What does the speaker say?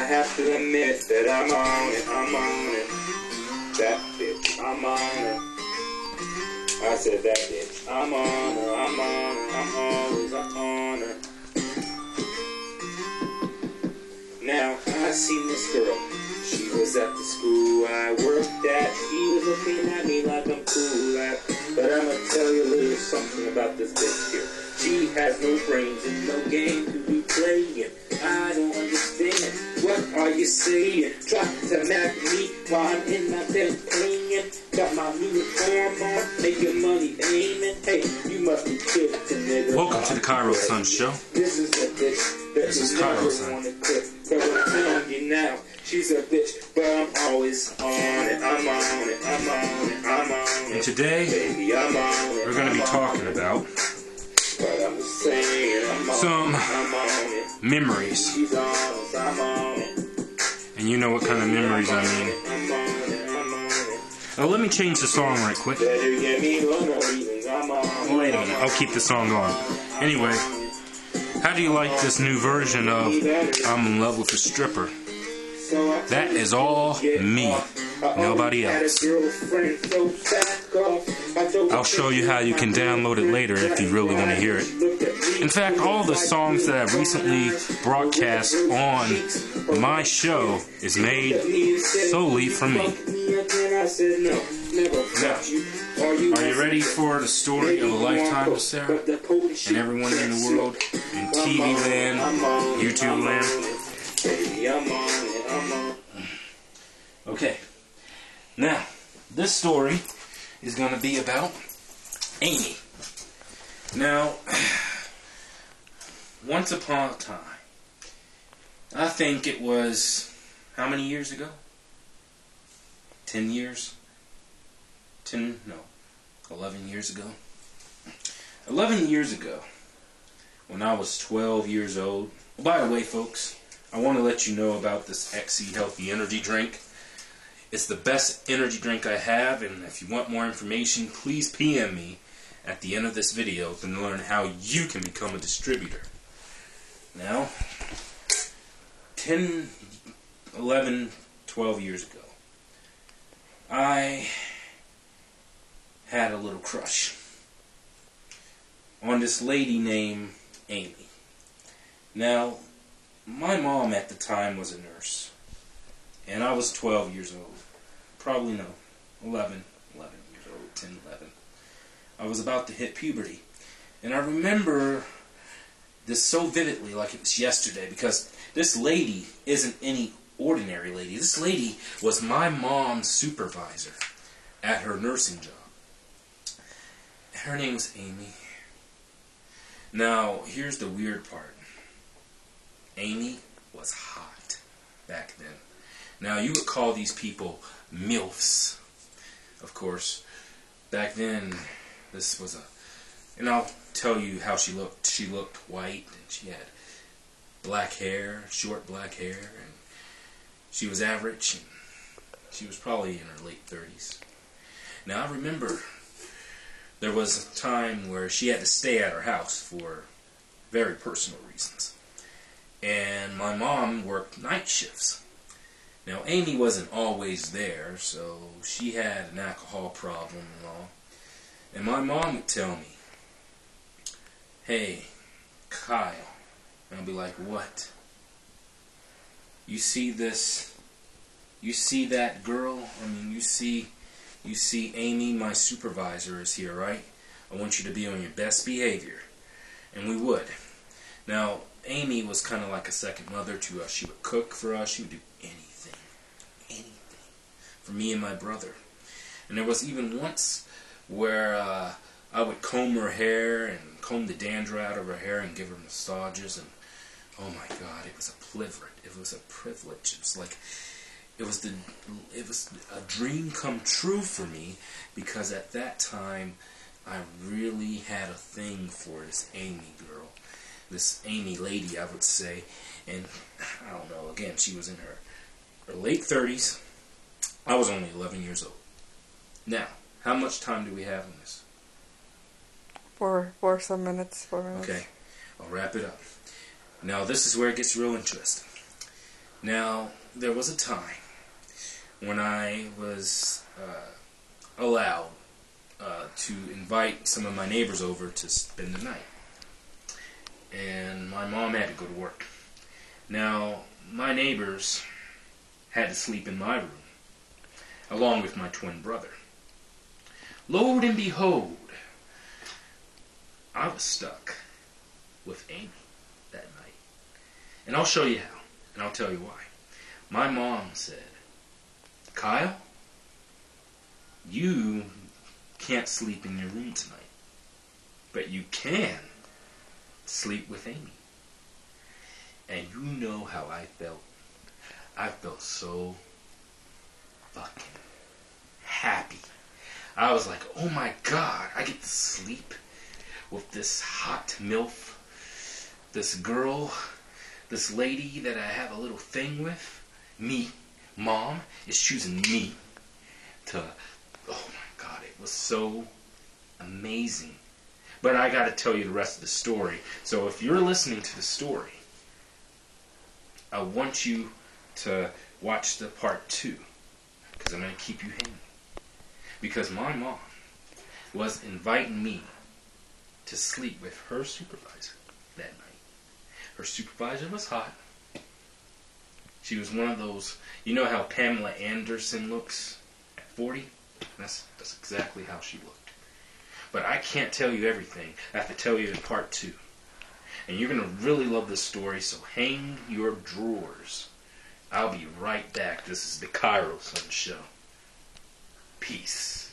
have to admit that I'm on it, I'm on it. That bitch, I'm on it. I said that bitch, I'm on her, I'm on her, I'm always on her. Now, I seen this girl. She was at the school I worked at. She was looking at me like I'm cool at. But I'ma tell you a little something about this bitch here. She has no brains and no game to be playing. I don't understand. What are you saying? Try to map me while I'm in my bed playing. Got my uniform on, making money aiming. Hey, you must be kidding, nigga. Welcome to the Kairosan show. This is a bitch. This is Kairosan. But I'm telling you now, she's a bitch, but I'm always on it. I'm on it. I'm on it. I'm on it. And today, baby, I'm on it. we're going to be talking about some memories. And you know what kind of memories I mean. Oh, let me change the song right quick. Wait a minute, I'll keep the song on. Anyway, how do you like this new version of I'm in love with a stripper? That is all me, nobody else. I'll show you how you can download it later if you really want to hear it. In fact, all the songs that I've recently broadcast on my show is made solely for me. Now, are you ready for the story of a lifetime with Sarah and everyone in the world, in TV land, YouTube land? Okay, now, this story is going to be about Amy. Now, once upon a time, I think it was, how many years ago? 10 years? 11 years ago. 11 years ago, when I was 12 years old. By the way, folks, I want to let you know about this XE Healthy Energy Drink. It's the best energy drink I have, and if you want more information, please PM me at the end of this video to learn how you can become a distributor. Now, 10, 11, 12 years ago, I had a little crush on this lady named Amy. Now, my mom at the time was a nurse, and I was 12 years old. Probably no, 11 years old, 10, 11. I was about to hit puberty. And I remember this so vividly like it was yesterday, because this lady isn't any ordinary lady. This lady was my mom's supervisor at her nursing job. Her name was Amy. Now, here's the weird part. Amy was hot back then. Now, you would call these people Melfs. Of course, back then, this was and I'll tell you how she looked. She looked white, and she had black hair, short black hair, and she was average, and she was probably in her late 30s. Now, I remember there was a time where she had to stay at her house for very personal reasons. And my mom worked night shifts. Now, Amy wasn't always there, so she had an alcohol problem and all. And my mom would tell me, "Hey, Kyle." And I'd be like, "What? You see this? You see that girl? I mean, you see Amy, my supervisor, is here, right? I want you to be on your best behavior." And we would. Now, Amy was kind of like a second mother to us. She would cook for us. She would do anything for me and my brother. And there was even once where I would comb her hair and comb the dandruff out of her hair and give her massages, and oh my God, it was a privilege. It was a privilege. It was like it was a dream come true for me, because at that time I really had a thing for this Amy girl. This Amy lady, I would say. And I don't know, again, she was in her late 30s. I was only 11 years old. Now, how much time do we have on this? 4 minutes. Okay, I'll wrap it up. Now, this is where it gets real interesting. Now, there was a time when I was allowed to invite some of my neighbors over to spend the night. And my mom had to go to work. Now, my neighbors had to sleep in my room, along with my twin brother. Lo and behold, I was stuck with Amy that night. And I'll show you how, and I'll tell you why. My mom said, Kyle, you can't sleep in your room tonight, but you can sleep with Amy. And you know how I felt. I felt so fucking happy. I was like, oh my God, I get to sleep with this hot MILF, this girl, this lady that I have a little thing with. Me, Mom, is choosing me to, oh my God, it was so amazing. But I got to tell you the rest of the story. So if you're listening to the story, I want you to watch the part 2, because I'm going to keep you hanging. Because my mom was inviting me to sleep with her supervisor that night. Her supervisor was hot. She was one of those, you know how Pamela Anderson looks at 40? That's exactly how she looked. But I can't tell you everything. I have to tell you in part 2. And you're going to really love this story, so hang your drawers. I'll be right back. This is the Kairosan Show. Peace.